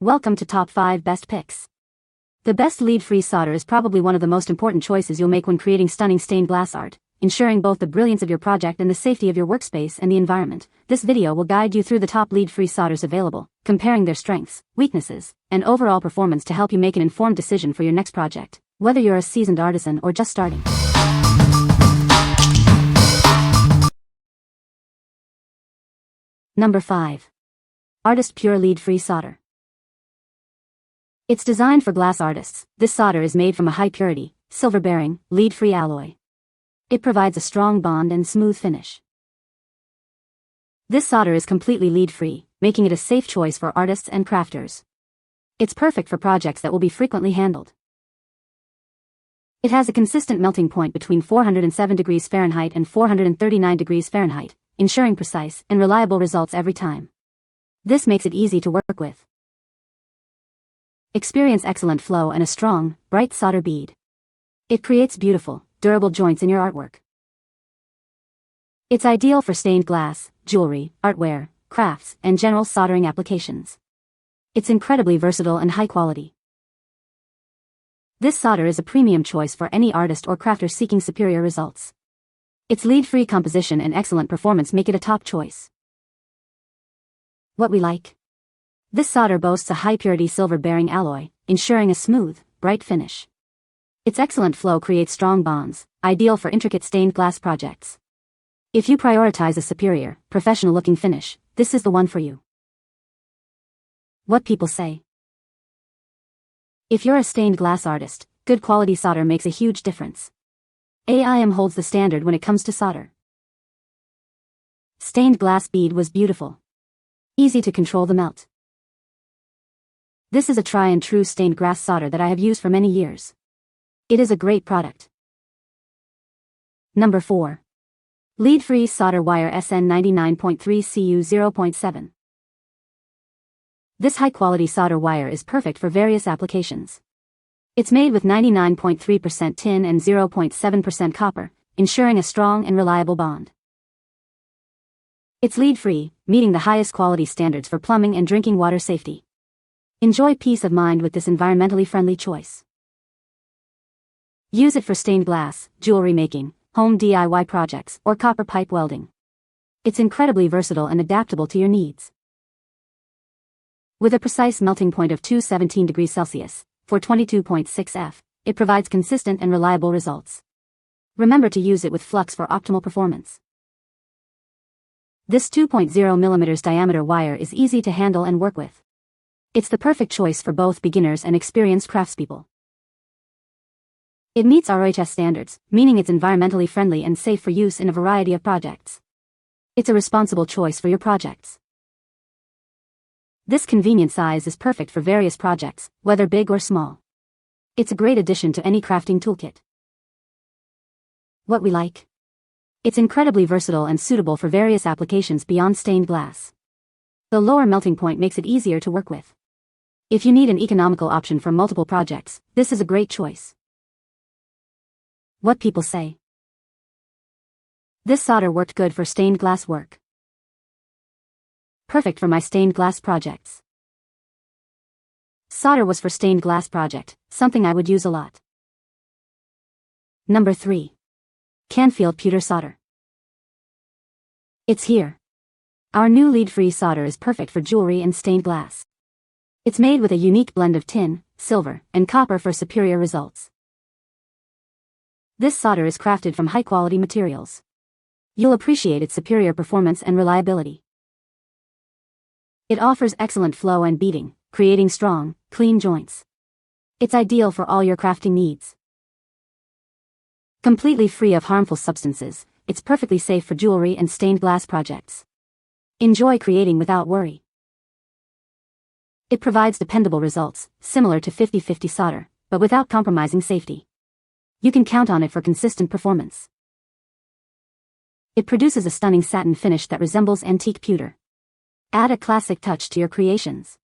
Welcome to Top 5 Best Picks. The best lead-free solder is probably one of the most important choices you'll make when creating stunning stained glass art, ensuring both the brilliance of your project and the safety of your workspace and the environment. This video will guide you through the top lead-free solders available, comparing their strengths, weaknesses, and overall performance to help you make an informed decision for your next project, whether you're a seasoned artisan or just starting. Number 5. Artist Pure Lead-Free Solder. It's designed for glass artists. This solder is made from a high-purity, silver-bearing, lead-free alloy. It provides a strong bond and smooth finish. This solder is completely lead-free, making it a safe choice for artists and crafters. It's perfect for projects that will be frequently handled. It has a consistent melting point between 407 degrees Fahrenheit and 439 degrees Fahrenheit, ensuring precise and reliable results every time. This makes it easy to work with. Experience excellent flow and a strong, bright solder bead. It creates beautiful, durable joints in your artwork. It's ideal for stained glass, jewelry, artware, crafts, and general soldering applications. It's incredibly versatile and high quality. This solder is a premium choice for any artist or crafter seeking superior results. Its lead-free composition and excellent performance make it a top choice. What we like. This solder boasts a high-purity silver-bearing alloy, ensuring a smooth, bright finish. Its excellent flow creates strong bonds, ideal for intricate stained glass projects. If you prioritize a superior, professional-looking finish, this is the one for you. What people say. If you're a stained glass artist, good quality solder makes a huge difference. AIM holds the standard when it comes to solder. Stained glass bead was beautiful. Easy to control the melt. This is a tried-and-true stained glass solder that I have used for many years. It is a great product. Number 4. Lead-free solder wire SN99.3 Cu 0.7. This high-quality solder wire is perfect for various applications. It's made with 99.3% tin and 0.7% copper, ensuring a strong and reliable bond. It's lead-free, meeting the highest quality standards for plumbing and drinking water safety. Enjoy peace of mind with this environmentally friendly choice. Use it for stained glass, jewelry making, home DIY projects, or copper pipe welding. It's incredibly versatile and adaptable to your needs. With a precise melting point of 217 degrees Celsius, for 22.6 F, it provides consistent and reliable results. Remember to use it with flux for optimal performance. This 2.0 mm diameter wire is easy to handle and work with. It's the perfect choice for both beginners and experienced craftspeople. It meets RoHS standards, meaning it's environmentally friendly and safe for use in a variety of projects. It's a responsible choice for your projects. This convenient size is perfect for various projects, whether big or small. It's a great addition to any crafting toolkit. What we like. It's incredibly versatile and suitable for various applications beyond stained glass. The lower melting point makes it easier to work with. If you need an economical option for multiple projects, this is a great choice. What people say. This solder worked good for stained glass work. Perfect for my stained glass projects. Solder was for stained glass project, something I would use a lot. Number 3. Canfield Pewter Solder. It's here. Our new lead-free solder is perfect for jewelry and stained glass. It's made with a unique blend of tin, silver, and copper for superior results. This solder is crafted from high-quality materials. You'll appreciate its superior performance and reliability. It offers excellent flow and beading, creating strong, clean joints. It's ideal for all your crafting needs. Completely free of harmful substances, it's perfectly safe for jewelry and stained glass projects. Enjoy creating without worry. It provides dependable results, similar to 50/50 solder, but without compromising safety. You can count on it for consistent performance. It produces a stunning satin finish that resembles antique pewter. Add a classic touch to your creations.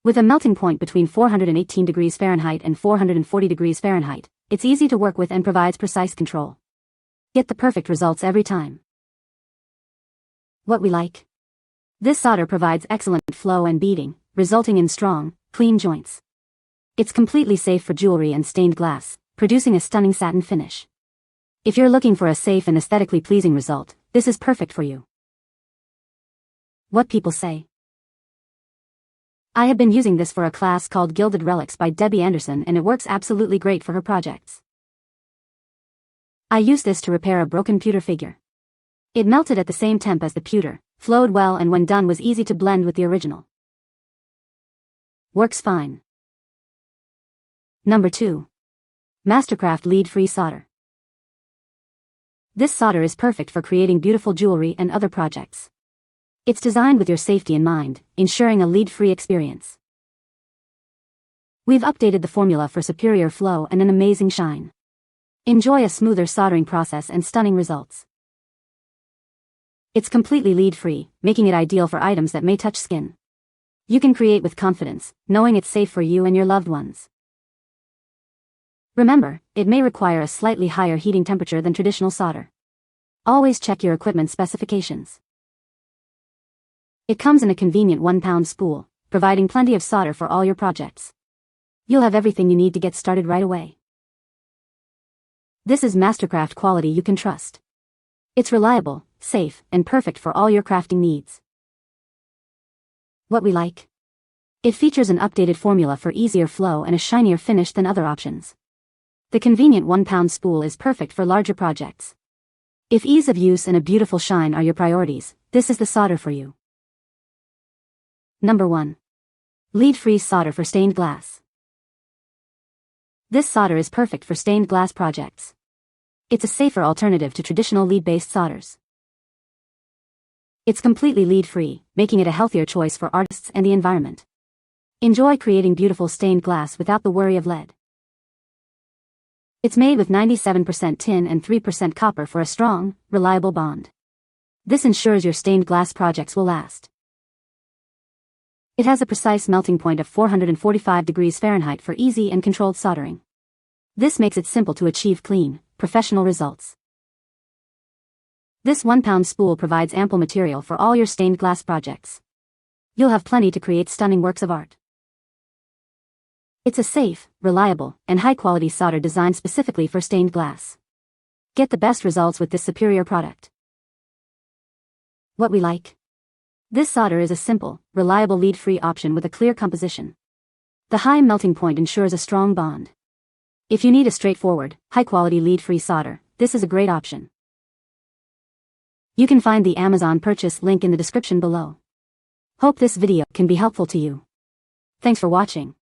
With a melting point between 418 degrees Fahrenheit and 440 degrees Fahrenheit, it's easy to work with and provides precise control. Get the perfect results every time. What we like. This solder provides excellent flow and beading, resulting in strong, clean joints. It's completely safe for jewelry and stained glass, producing a stunning satin finish. If you're looking for a safe and aesthetically pleasing result, this is perfect for you. What people say. I have been using this for a class called Gilded Relics by Debbie Anderson, and it works absolutely great for her projects. I used this to repair a broken pewter figure. It melted at the same temp as the pewter, flowed well, and when done was easy to blend with the original. Works fine. Number 2. Mastercraft lead-free solder. This solder is perfect for creating beautiful jewelry and other projects. It's designed with your safety in mind, ensuring a lead-free experience. We've updated the formula for superior flow and an amazing shine. Enjoy a smoother soldering process and stunning results. It's completely lead-free, making it ideal for items that may touch skin. You can create with confidence, knowing it's safe for you and your loved ones. Remember, it may require a slightly higher heating temperature than traditional solder. Always check your equipment specifications. It comes in a convenient 1-pound spool, providing plenty of solder for all your projects. You'll have everything you need to get started right away. This is Mastercraft quality you can trust. It's reliable, safe, and perfect for all your crafting needs. What we like? It features an updated formula for easier flow and a shinier finish than other options. The convenient 1-pound spool is perfect for larger projects. If ease of use and a beautiful shine are your priorities, this is the solder for you. Number 1. Lead-free solder for stained glass. This solder is perfect for stained glass projects. It's a safer alternative to traditional lead-based solders. It's completely lead-free, making it a healthier choice for artists and the environment. Enjoy creating beautiful stained glass without the worry of lead. It's made with 97% tin and 3% copper for a strong, reliable bond. This ensures your stained glass projects will last. It has a precise melting point of 445 degrees Fahrenheit for easy and controlled soldering. This makes it simple to achieve clean, professional results. This 1-pound spool provides ample material for all your stained glass projects. You'll have plenty to create stunning works of art. It's a safe, reliable, and high-quality solder designed specifically for stained glass. Get the best results with this superior product. What we like? This solder is a simple, reliable lead-free option with a clear composition. The high melting point ensures a strong bond. If you need a straightforward, high-quality lead-free solder, this is a great option. You can find the Amazon purchase link in the description below. Hope this video can be helpful to you. Thanks for watching.